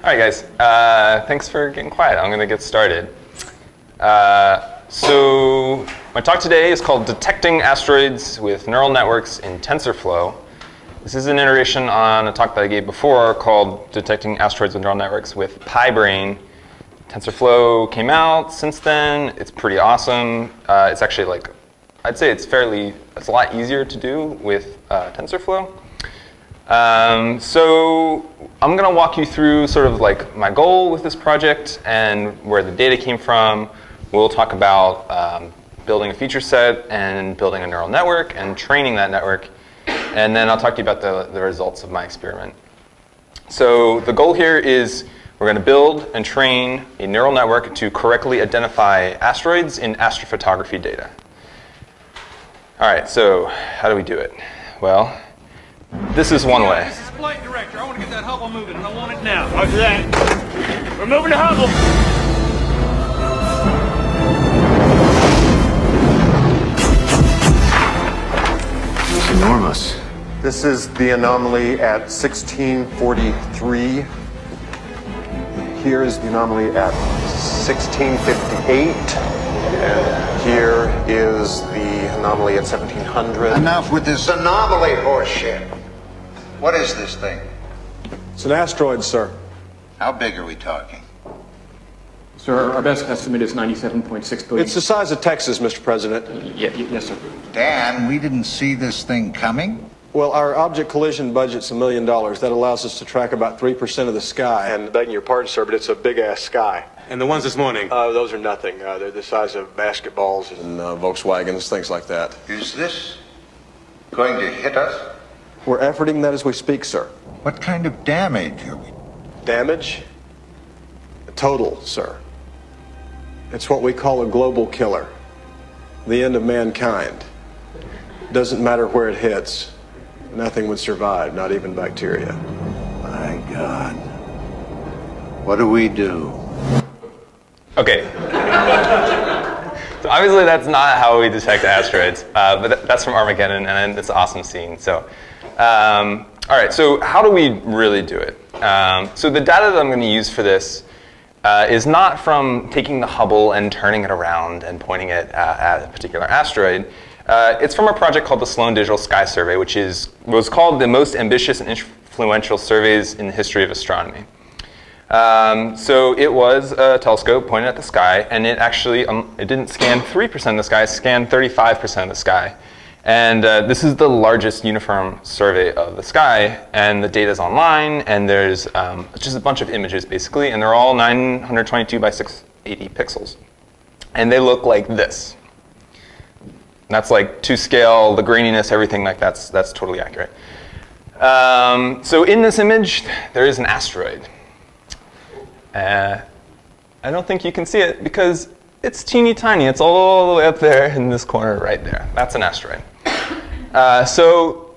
All right, guys. Thanks for getting quiet. I'm going to get started. So my talk today is called Detecting Asteroids with Neural Networks in TensorFlow. This is an iteration on a talk that I gave before called Detecting Asteroids with Neural Networks with PyBrain. TensorFlow came out since then. It's pretty awesome. It's actually like, I'd say it's a lot easier to do with TensorFlow. So I'm going to walk you through sort of like my goal with this project and where the data came from. We'll talk about building a feature set and building a neural network and training that network. And then I'll talk to you about the results of my experiment. So the goal here is we're going to build and train a neural network to correctly identify asteroids in astrophotography data. All right, so how do we do it? Well, this is one way. This is flight director. I want to get that Hubble moving, and I want it now. Roger that. We're moving the Hubble. It's enormous. This is the anomaly at 1643. Here is the anomaly at 1658. And here is the anomaly at 1700. Enough with this anomaly horseshit. What is this thing? It's an asteroid, sir. How big are we talking? Sir, our best estimate is 97.6 billion. It's the size of Texas, Mr. President. Yes, sir. Dan, we didn't see this thing coming? Well, our object collision budget's $1 million. That allows us to track about 3% of the sky. And begging your pardon, sir, but it's a big-ass sky. And the ones this morning? Those are nothing. They're the size of basketballs and Volkswagens, things like that. Is this going to hit us? We're efforting that as we speak, sir. What kind of damage are we? Damage? Total, sir. It's what we call a global killer. The end of mankind. Doesn't matter where it hits. Nothing would survive, not even bacteria. My God. What do we do? Okay. So obviously that's not how we detect asteroids, but that's from Armageddon, and it's an awesome scene. So, all right. So how do we really do it? So the data that I'm going to use for this is not from taking the Hubble and turning it around and pointing it at a particular asteroid. It's from a project called the Sloan Digital Sky Survey, which was called the most ambitious and influential surveys in the history of astronomy. So it was a telescope pointed at the sky, and it actually it didn't scan 3% of the sky, it scanned 35% of the sky. And this is the largest uniform survey of the sky, and the data's online, and there's just a bunch of images basically, and they're all 922 by 680 pixels. And they look like this. And that's like to scale, the graininess, everything like that's totally accurate. So in this image, there is an asteroid. I don't think you can see it because it's teeny tiny. It's all the way up there in this corner right there. That's an asteroid. So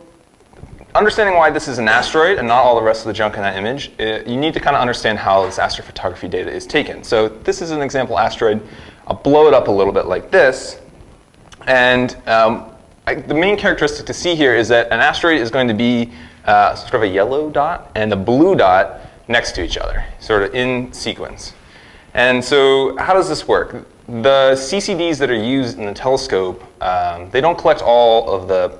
understanding why this is an asteroid and not all the rest of the junk in that image, you need to kind of understand how this astrophotography data is taken. So this is an example asteroid. I'll blow it up a little bit like this. And the main characteristic to see here is that an asteroid is going to be sort of a yellow dot and a blue dot next to each other, sort of in sequence. And so how does this work? The CCDs that are used in the telescope, they don't collect all of the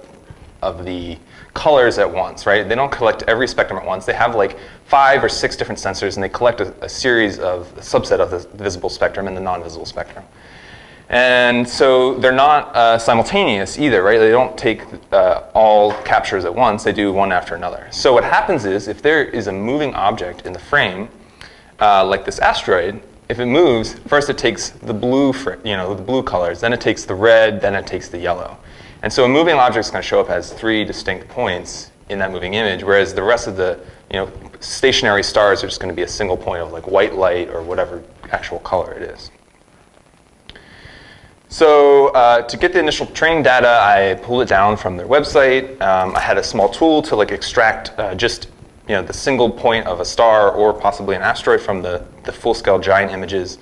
colors at once, right? They don't collect every spectrum at once. They have like 5 or 6 different sensors, and they collect a subset of the visible spectrum and the non-visible spectrum. And so they're not simultaneous either, right? They don't take all captures at once. They do one after another. So what happens is if there is a moving object in the frame, like this asteroid, if it moves, first it takes the blue, the blue colors, then it takes the red, then it takes the yellow. And so a moving object is going to show up as 3 distinct points in that moving image, whereas the rest of the stationary stars are just going to be a single point of like white light or whatever actual color it is. So to get the initial training data, I pulled it down from their website. I had a small tool to like extract just the single point of a star or possibly an asteroid from the full-scale giant images.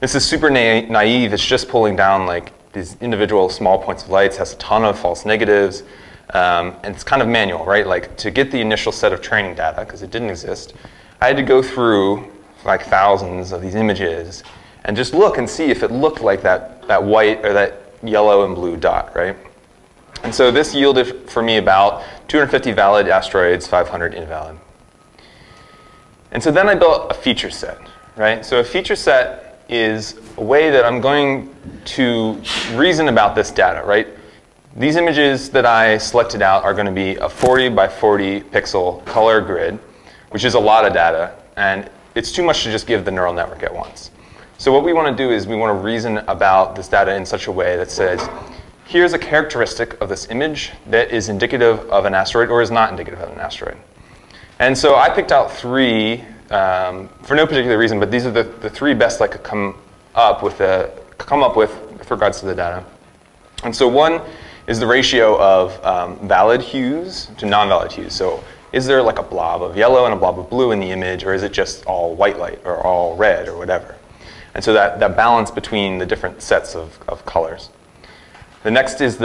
This is super naive. It's just pulling down like these individual small points of lights, has a ton of false negatives, and it's kind of manual, right? Like to get the initial set of training data, because it didn't exist, I had to go through like thousands of these images and just look and see if it looked like that white or that yellow and blue dot, right? And so this yielded for me about 250 valid asteroids, 500 invalid. And so then I built a feature set, right? So a feature set is a way that I'm going to reason about this data, right? These images that I selected out are going to be a 40 by 40 pixel color grid, which is a lot of data, and it's too much to just give the neural network at once. So what we want to do is we want to reason about this data in such a way that says, here's a characteristic of this image that is indicative of an asteroid or is not indicative of an asteroid. And so I picked out three for no particular reason, but these are the three best I could come up with regards to the data. And so one is the ratio of valid hues to non-valid hues. So is there like a blob of yellow and a blob of blue in the image, or is it just all white light or all red or whatever? And so that balance between the different sets of colors. The next is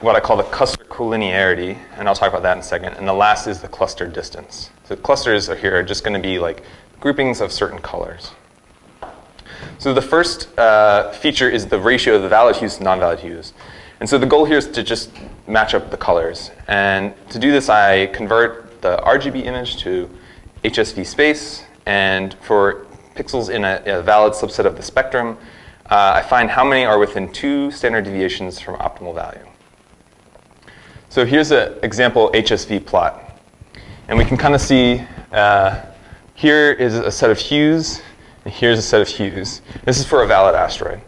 what I call the cluster collinearity, and I'll talk about that in a second. And the last is the cluster distance. So clusters are just going to be like groupings of certain colors. So the first feature is the ratio of the valid hues to non-valid hues. And so the goal here is to just match up the colors. And to do this, I convert the RGB image to HSV space. And for pixels in a valid subset of the spectrum, I find how many are within 2 standard deviations from optimal value. So here's an example HSV plot. And we can kind of see here is a set of hues, and here's a set of hues. This is for a valid asteroid.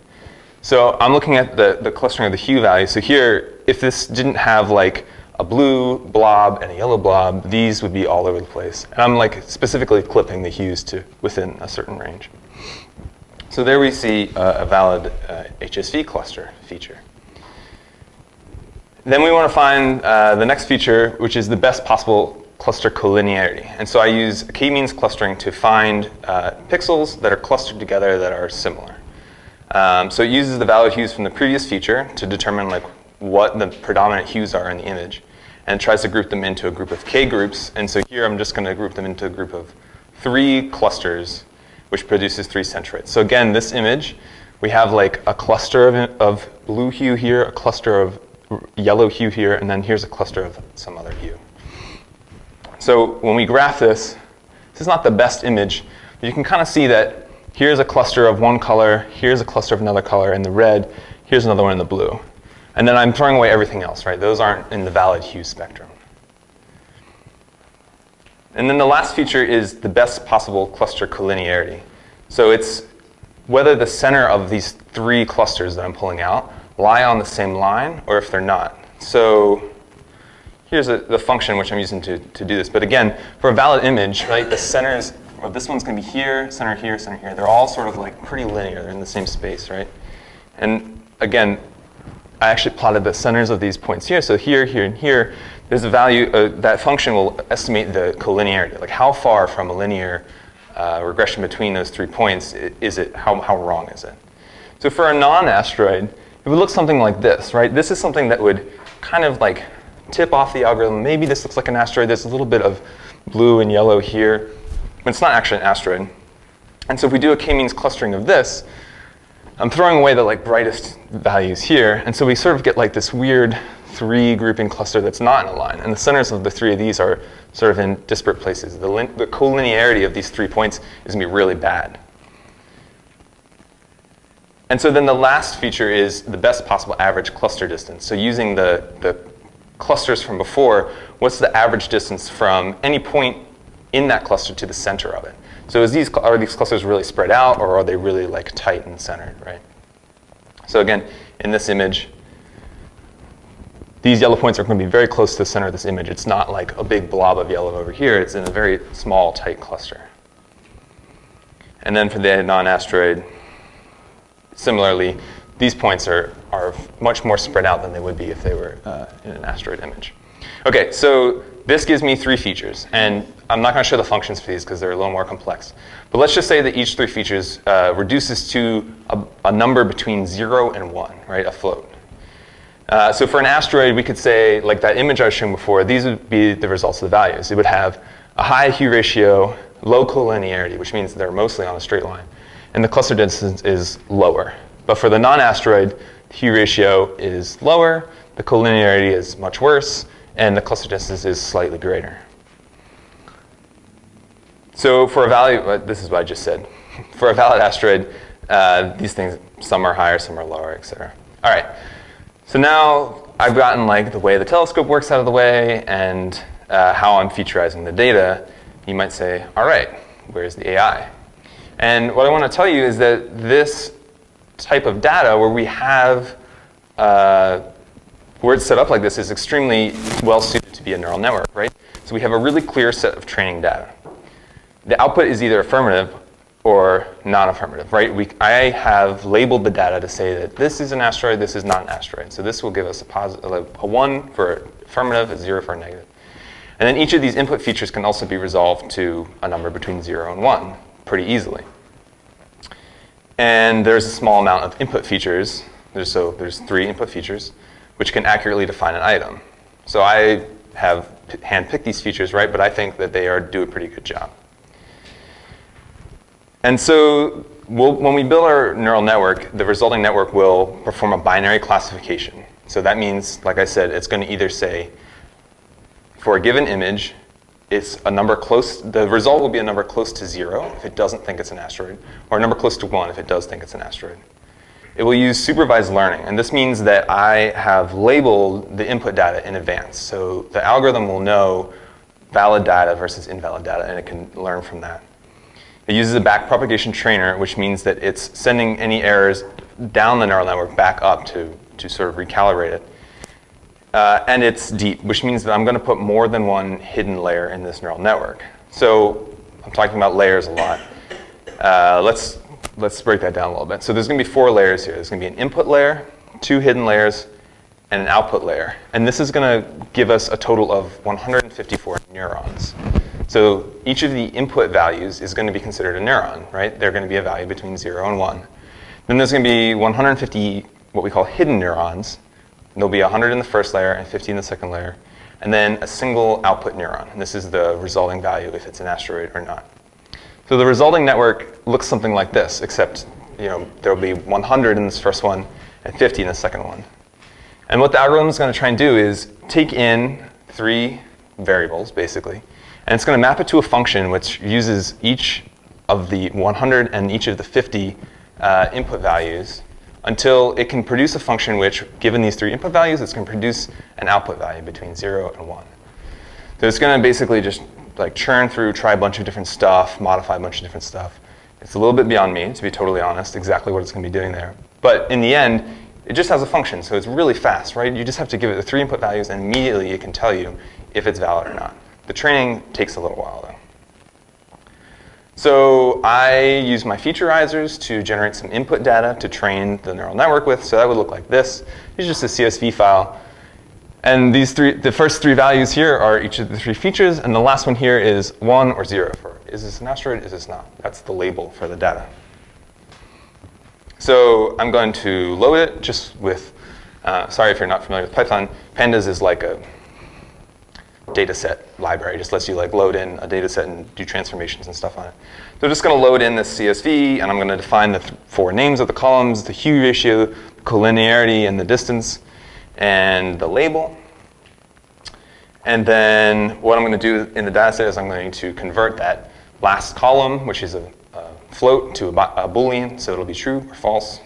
So I'm looking at the clustering of the hue value. So here, if this didn't have like a blue blob and a yellow blob, these would be all over the place. And I'm like specifically clipping the hues to within a certain range. So there we see a valid HSV cluster feature. Then we want to find the next feature, which is the best possible cluster collinearity. And so I use Kmeans clustering to find pixels that are clustered together that are similar. So it uses the valid hues from the previous feature to determine like what the predominant hues are in the image, and it tries to group them into a group of K groups. And so here I'm just going to group them into a group of 3 clusters, which produces 3 centroids. So again, this image, we have like a cluster of blue hue here, a cluster of yellow hue here, and then here's a cluster of some other hue. So when we graph this is not the best image, but you can kind of see that here's a cluster of one color, here's a cluster of another color in the red, here's another one in the blue. And then I'm throwing away everything else, right? Those aren't in the valid hue spectrum. And then the last feature is the best possible cluster collinearity. So it's whether the center of these 3 clusters that I'm pulling out lie on the same line or if they're not. So here's the function which I'm using to do this. But again, for a valid image, right, the centers, well, this one's going to be here, center here, center here. They're all sort of like pretty linear. They're in the same space, right? And again, I actually plotted the centers of these points here. So here, here, and here, there's a value, that function will estimate the collinearity. Like how far from a linear regression between those 3 points is it, how wrong is it? So for a non-asteroid, it would look something like this, right? This is something that would kind of like tip off the algorithm. Maybe this looks like an asteroid. There's a little bit of blue and yellow here, but it's not actually an asteroid. And so if we do a K-means clustering of this, I'm throwing away the like brightest values here, and so we sort of get like this weird 3 grouping cluster that's not in a line. And the centers of the 3 of these are sort of in disparate places. The collinearity of these 3 points is going to be really bad. And so then the last feature is the best possible average cluster distance. So using the clusters from before, what's the average distance from any point in that cluster to the center of it? So are these clusters really spread out, or are they really like tight and centered, right? So again, in this image, these yellow points are going to be very close to the center of this image. It's not like a big blob of yellow over here. It's in a very small, tight cluster. And then for the non-asteroid, similarly, these points are much more spread out than they would be if they were in an asteroid image. OK, so this gives me 3 features. And I'm not going to show the functions for these because they're a little more complex. But let's just say that each 3 features reduces to a number between 0 and 1, right, a float. So for an asteroid, we could say, like that image I was showing before, these would be the results of the values. It would have a high hue ratio, low collinearity, which means they're mostly on a straight line. And the cluster distance is lower. But for the non-asteroid, the hue ratio is lower, the collinearity is much worse, and the cluster distance is slightly greater. So for a value, this is what I just said. For a valid asteroid, these things, some are higher, some are lower, et cetera. All right, so now I've gotten like the way the telescope works out of the way and how I'm featurizing the data. You might say, all right, where's the AI? And what I want to tell you is that this type of data where we have, where it's set up like this is extremely well suited to be a neural network, right? So we have a really clear set of training data. The output is either affirmative or non-affirmative, right? I have labeled the data to say that this is an asteroid, this is not an asteroid. So this will give us a 1 for affirmative, a 0 for a negative. And then each of these input features can also be resolved to a number between 0 and 1 pretty easily. And there's a small amount of input features. There's 3 input features, which can accurately define an item. So I have handpicked these features, right? But I think that they do a pretty good job. And so when we build our neural network, the resulting network will perform a binary classification. So that means, like I said, it's going to either say, for a given image, it's a number close, the result will be a number close to 0 if it doesn't think it's an asteroid, or a number close to 1 if it does think it's an asteroid. It will use supervised learning, and this means that I have labeled the input data in advance. So the algorithm will know valid data versus invalid data, and it can learn from that. It uses a backpropagation trainer, which means that it's sending any errors down the neural network back up to sort of recalibrate it. And it's deep, which means that I'm going to put more than one hidden layer in this neural network. So I'm talking about layers a lot. Let's break that down a little bit. So there's going to be 4 layers here. There's going to be an input layer, 2 hidden layers, and an output layer. And this is going to give us a total of 154 neurons. So each of the input values is going to be considered a neuron, right? They're going to be a value between 0 and 1. Then there's going to be 150 what we call hidden neurons. There'll be 100 in the first layer and 50 in the second layer. And then a single output neuron. And this is the resulting value if it's an asteroid or not. So the resulting network looks something like this, except there'll be 100 in this first one and 50 in the second one. And what the algorithm is going to try and do is take in 3 variables, basically, and it's going to map it to a function which uses each of the 100 and each of the 50 input values until it can produce a function which, given these 3 input values, it's going to produce an output value between 0 and 1. So it's going to basically just like churn through, try a bunch of different stuff, modify a bunch of different stuff. It's a little bit beyond me, to be totally honest, exactly what it's going to be doing there. But in the end, it just has a function, so it's really fast, right? You just have to give it the 3 input values, and immediately it can tell you if it's valid or not. The training takes a little while, though. So I use my featureizers to generate some input data to train the neural network with. So that would look like this. It's just a CSV file. And the first 3 values here are each of the 3 features. And the last one here is 1 or 0 for, is this an asteroid, is this not? That's the label for the data. So I'm going to load it just with, sorry if you're not familiar with Python. Pandas is like a data set library. It just lets you like load in a data set and do transformations and stuff on it. So I'm just going to load in this CSV, and I'm going to define the 4 names of the columns, the hue ratio, the collinearity, and the distance, and the label. And then what I'm going to do in the data set is I'm going to convert that last column, which is a float, to a Boolean, so it'll be true or false.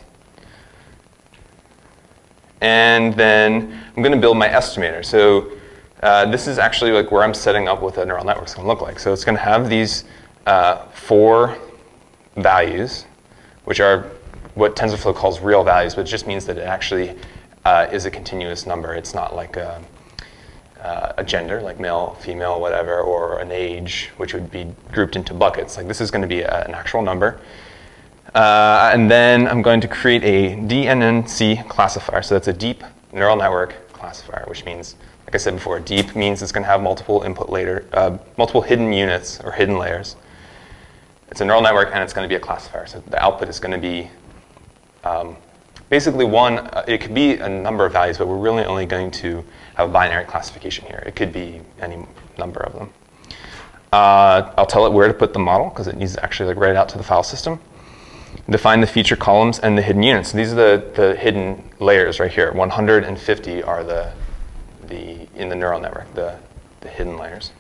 And then I'm going to build my estimator. So this is actually like where I'm setting up what the neural network is going to look like. So it's going to have these 4 values, which are what TensorFlow calls real values, but it just means that it actually is a continuous number. It's not like a gender, like male, female, whatever, or an age, which would be grouped into buckets. Like this is going to be an actual number. And then I'm going to create a DNNC classifier. So that's a deep neural network classifier, which means, like I said before, deep means it's going to have multiple multiple hidden units or hidden layers. It's a neural network, and it's going to be a classifier. So the output is going to be basically it could be a number of values, but we're really only going to have a binary classification here. It could be any number of them. I'll tell it where to put the model, because it needs to actually like write it out to the file system. Define the feature columns and the hidden units. So these are the hidden layers right here. 150 are in the neural network, the hidden layers.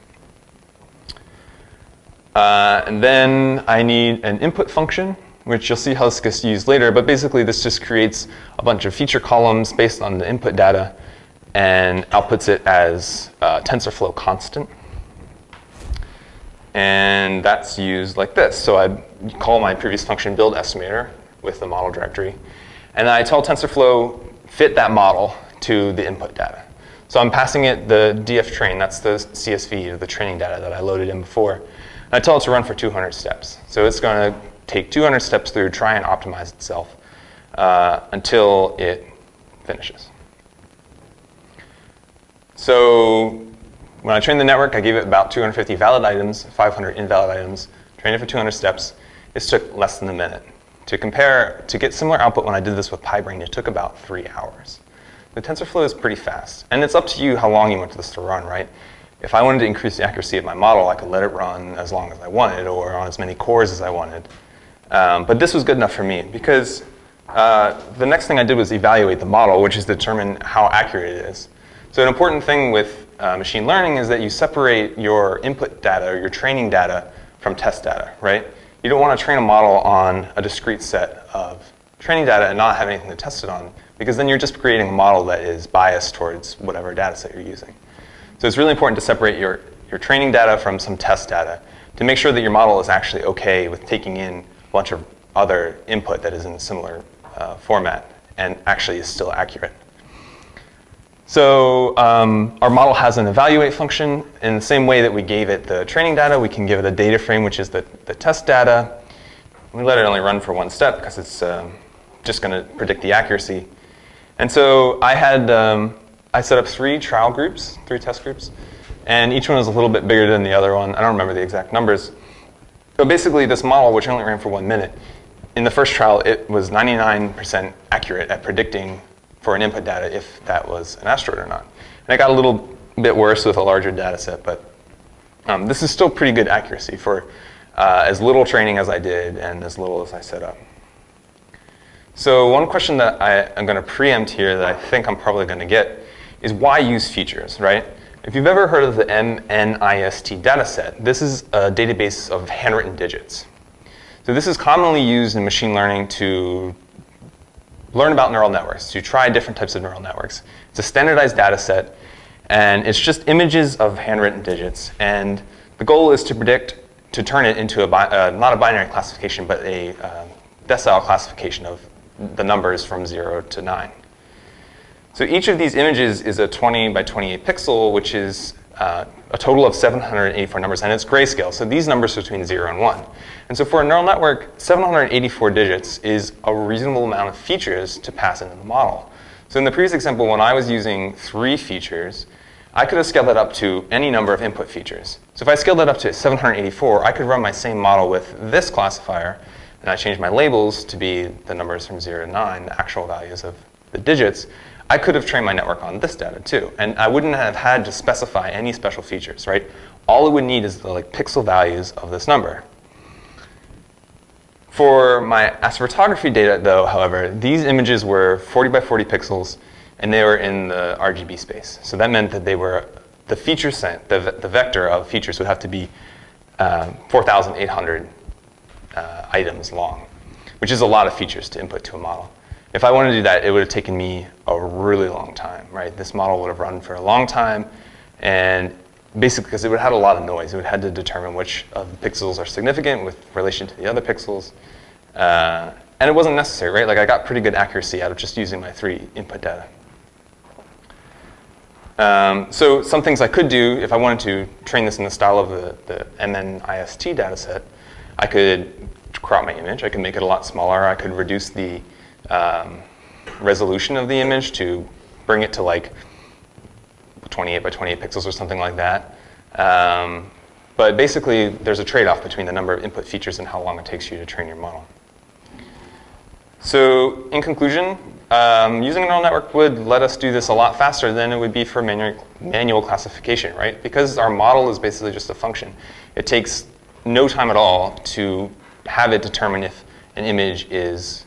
And then I need an input function, which you'll see how this gets used later. But basically, this just creates a bunch of feature columns based on the input data and outputs it as a TensorFlow constant. And that's used like this. So I call my previous function build estimator with the model directory. And I tell TensorFlow fit that model to the input data. So I'm passing it the df train. That's the CSV, or the training data that I loaded in before. And I tell it to run for 200 steps. So it's going to take 200 steps through, try and optimize itself until it finishes. So when I trained the network, I gave it about 250 valid items, 500 invalid items, trained it for 200 steps. This took less than a minute. To get similar output when I did this with PyBrain, it took about 3 hours. The TensorFlow is pretty fast. And it's up to you how long you want this to run, right? If I wanted to increase the accuracy of my model, I could let it run as long as I wanted or on as many cores as I wanted. But this was good enough for me because the next thing I did was evaluate the model, which is determine how accurate it is. So an important thing with machine learning is that you separate your input data or your training data from test data, right? You don't want to train a model on a discrete set of training data and not have anything to test it on, because then you're just creating a model that is biased towards whatever data set you're using. So it's really important to separate your training data from some test data to make sure that your model is actually okay with taking in a bunch of other input that is in a similar format and actually is still accurate. So our model has an evaluate function. In the same way that we gave it the training data, we can give it a data frame, which is the test data. We let it only run for one step because it's just going to predict the accuracy. And so I set up 3 trial groups, 3 test groups. And each one was a little bit bigger than the other one. I don't remember the exact numbers. But basically, this model, which only ran for 1 minute, in the first trial, it was 99% accurate at predicting for an input data if that was an asteroid or not. And it got a little bit worse with a larger data set, but this is still pretty good accuracy for as little training as I did and as little as I set up. So one question that I'm going to preempt here that I think I'm probably going to get is why use features, right? If you've ever heard of the MNIST dataset, this is a database of handwritten digits. So this is commonly used in machine learning to learn about neural networks, to try different types of neural networks. It's a standardized data set, and it's just images of handwritten digits. And the goal is to turn it into not a binary classification, but a decile classification of the numbers from 0 to 9. So each of these images is a 20 by 28 pixel, which is a total of 784 numbers, and it's grayscale. So these numbers are between 0 and 1. And so for a neural network, 784 digits is a reasonable amount of features to pass into the model. So in the previous example, when I was using 3 features, I could have scaled that up to any number of input features. So if I scaled that up to 784, I could run my same model with this classifier, and I changed my labels to be the numbers from 0 to 9, the actual values of the digits. I could have trained my network on this data too, and I wouldn't have had to specify any special features, right? All it would need is the pixel values of this number. For my astrophotography data, though, however, these images were 40 by 40 pixels, and they were in the RGB space. So that meant that they were the feature set, the vector of features would have to be 4,800 items long, which is a lot of features to input to a model. If I wanted to do that, it would have taken me a really long time, right? This model would have run for a long time, and basically because it would have had a lot of noise. It would have had to determine which of the pixels are significant with relation to the other pixels. And it wasn't necessary, right? Like I got pretty good accuracy out of just using my 3 input data. So some things I could do if I wanted to train this in the style of the MNIST data set, I could crop my image. I could make it a lot smaller. I could reduce the resolution of the image to bring it to like 28 by 28 pixels or something like that. But basically, there's a trade-off between the number of input features and how long it takes you to train your model. So in conclusion, Using a neural network would let us do this a lot faster than it would be for manual classification, right? Because our model is basically just a function. It takes no time at all to have it determine if an image is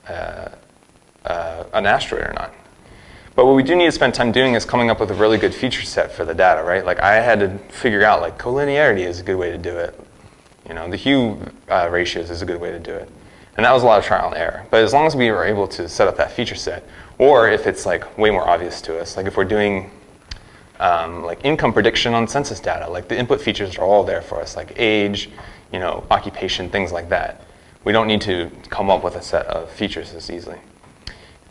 an asteroid or not. But what we do need to spend time doing is coming up with a really good feature set for the data, right? Like I had to figure out like collinearity is a good way to do it. You know, the hue ratios is a good way to do it. And that was a lot of trial and error. But as long as we were able to set up that feature set, or if it's like way more obvious to us, like if we're doing like income prediction on census data, like the input features are all there for us, like age, you know, occupation, things like that. We don't need to come up with a set of features as easily.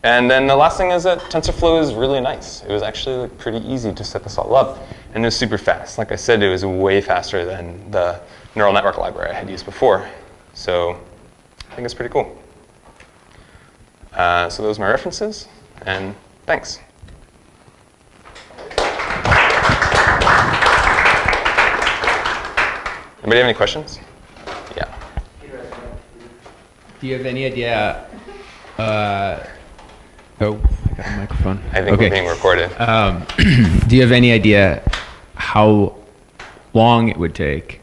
And then the last thing is that TensorFlow is really nice. It was actually like pretty easy to set this all up, and it was super fast. Like I said, it was way faster than the neural network library I had used before. So I think it's pretty cool. So those are my references, and thanks. Anybody have any questions? Yeah. Do you have any idea? Oh, I got a microphone. I think we're being recorded. Do you have any idea how long it would take?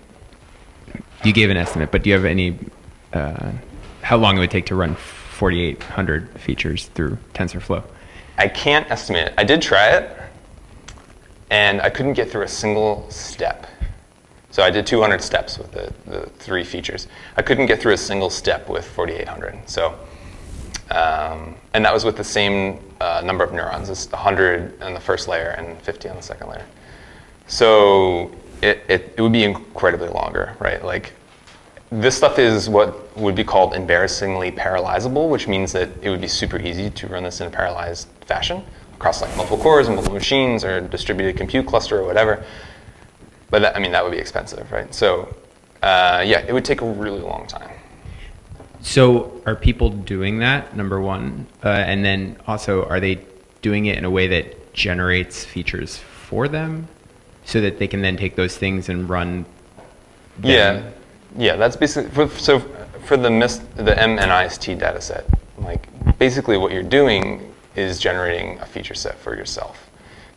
You gave an estimate, but do you have any how long it would take to run 4,800 features through TensorFlow? I can't estimate it. I did try it, and I couldn't get through a single step. So I did 200 steps with the 3 features. I couldn't get through a single step with 4,800. So, and that was with the same number of neurons. It's 100 on the first layer and 50 on the second layer. So it would be incredibly longer, right? Like this stuff is what would be called embarrassingly parallelizable, which means that it would be super easy to run this in a parallelized fashion across like multiple cores and multiple machines or distributed compute cluster or whatever. But that, I mean, that would be expensive, right? So yeah, it would take a really long time. So are people doing that, number one? And then also, are they doing it in a way that generates features for them so that they can then take those things and run them? Yeah, that's basically, so for the MNIST data set, like basically what you're doing is generating a feature set for yourself.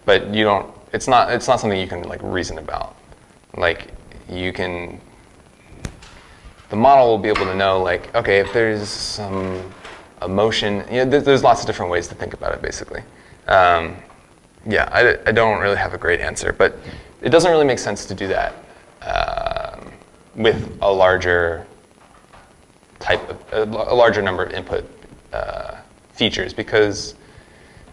But you don't, it's not something you can like reason about. Like you can, the model will be able to know like, okay, if there's some emotion, you know, there's lots of different ways to think about it basically. Yeah, I don't really have a great answer, but it doesn't really make sense to do that with a larger a larger number of input features, because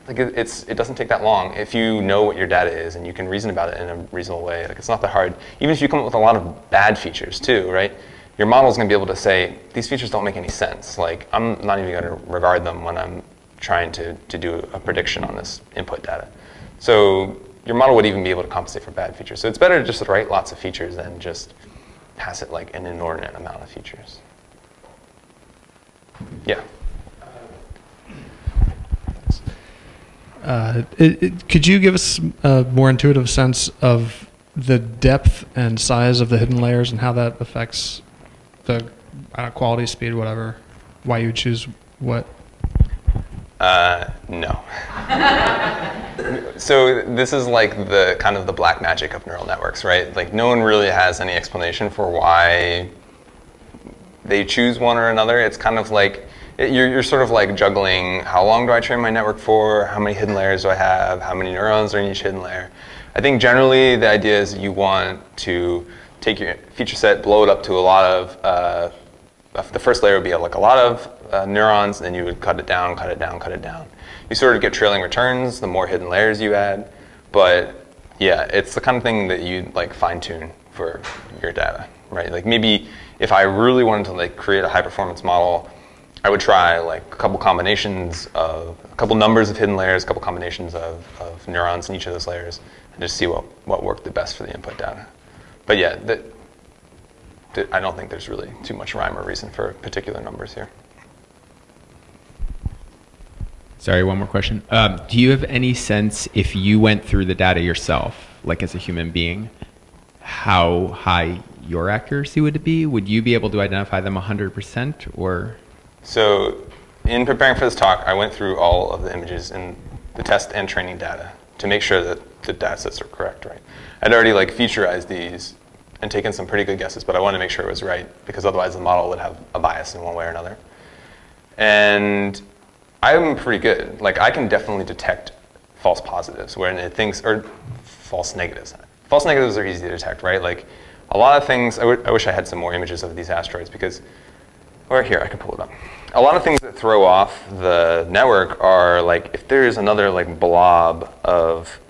like it doesn't take that long if you know what your data is and you can reason about it in a reasonable way. Like it's not that hard. Even if you come up with a lot of bad features too, right? Your model is going to be able to say these features don't make any sense. Like I'm not even going to regard them when I'm trying to do a prediction on this input data. So your model would even be able to compensate for bad features. So it's better to just write lots of features than just pass it like an inordinate amount of features. Yeah. Could you give us a more intuitive sense of the depth and size of the hidden layers and how that affects the quality, speed, whatever? Why you choose what? No. So this is like the kind of the black magic of neural networks, right? Like no one really has any explanation for why they choose one or another. It's kind of like you're sort of like juggling, how long do I train my network for? How many hidden layers do I have? How many neurons are in each hidden layer? I think generally the idea is you want to take your feature set, blow it up to a lot of, the first layer would be like a lot of neurons, and then you would cut it down, cut it down, cut it down. You sort of get trailing returns the more hidden layers you add. But yeah, it's the kind of thing that you like fine tune for your data, right? Like maybe if I really wanted to like create a high performance model, I would try like a couple combinations of, a couple numbers of hidden layers, a couple combinations of neurons in each of those layers, and just see what worked the best for the input data. But yeah, I don't think there's really too much rhyme or reason for particular numbers here. Sorry, one more question. Do you have any sense, if you went through the data yourself, like as a human being, how high your accuracy would be? Would you be able to identify them 100% or? So in preparing for this talk, I went through all of the images in the test and training data to make sure that the data sets are correct, right? I'd already like featureized these and taken some pretty good guesses, but I wanted to make sure it was right because otherwise the model would have a bias in one way or another. And I'm pretty good. Like I can definitely detect false positives when it thinks, or false negatives. False negatives are easy to detect, right? Like a lot of things, I wish I had some more images of these asteroids because, or here, I can pull it up. A lot of things that throw off the network are like if there's another like blob of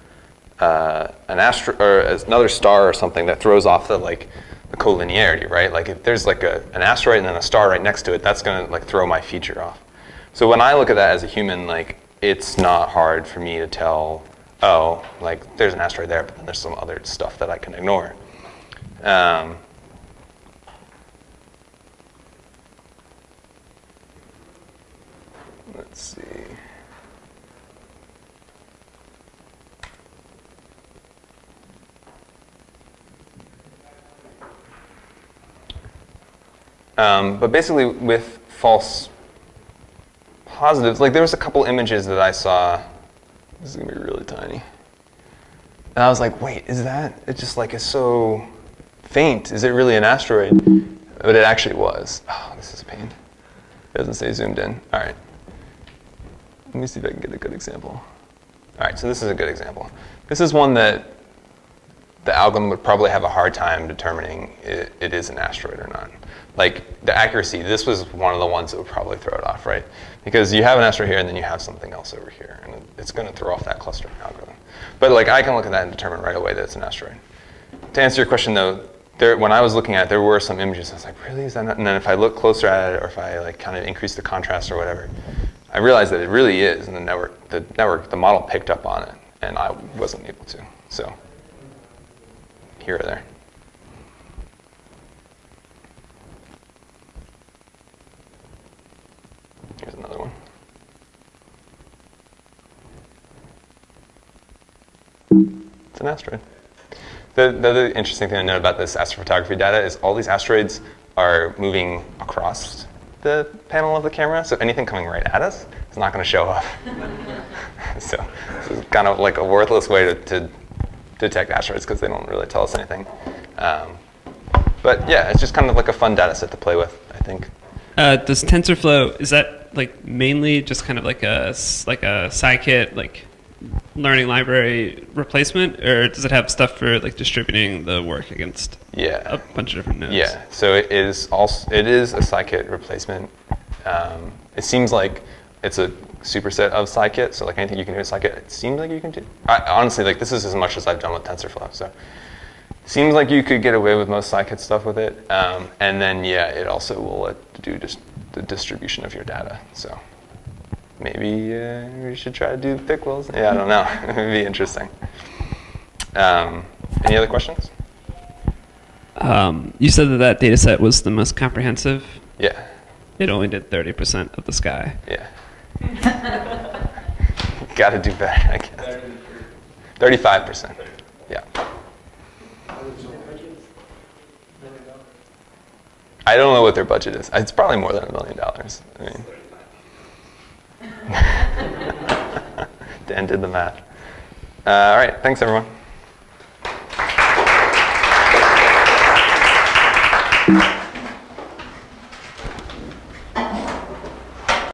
another star or something that throws off the collinearity, right? Like if there's like an asteroid and then a star right next to it, that's gonna like throw my feature off. So when I look at that as a human, like it's not hard for me to tell, oh, like there's an asteroid there, but then there's some other stuff that I can ignore. Let's see. But basically with false positives, like there was a couple images that I saw. This is gonna be really tiny. And I was like, wait, is that? It just like is so faint. Is it really an asteroid? But it actually was. Oh, this is a pain. It doesn't say zoomed in. All right. Let me see if I can get a good example. All right, so this is a good example. This is one that the algorithm would probably have a hard time determining it is an asteroid or not. Like the accuracy, this was one of the ones that would probably throw it off, right? Because you have an asteroid here and then you have something else over here, and it's going to throw off that clustering algorithm. But like I can look at that and determine right away that it's an asteroid. To answer your question though, when I was looking at it, there were some images. I was like, really, is that not? And then if I look closer at it, or if I like kind of increase the contrast or whatever, I realized that it really is, and the model picked up on it, and I wasn't able to. So here or there. Here's another one. It's an asteroid. The other interesting thing I know about this astrophotography data is all these asteroids are moving across the panel of the camera, so anything coming right at us is not going to show up. So this is kind of like a worthless way to detect asteroids because they don't really tell us anything. But yeah, it's just kind of like a fun data set to play with, I think. Does TensorFlow, is that like mainly just kind of like a scikit, like learning library replacement, or does it have stuff for like distributing the work against a bunch of different nodes? Yeah, so it is a scikit replacement. It seems like it's a superset of scikit, so like anything you can do with scikit, it seems like you can do. Honestly, like this is as much as I've done with TensorFlow, so seems like you could get away with most scikit stuff with it, and then yeah, it also will let do just the distribution of your data. So maybe we should try to do thick wills. Yeah, I don't know. It would be interesting. Any other questions? You said that data set was the most comprehensive. Yeah. It only did 30% of the sky. Yeah. Got to do better, I guess. 35%. Yeah. I don't know what their budget is. It's probably more than $1 million. I mean, Dan did the math. All right, thanks everyone.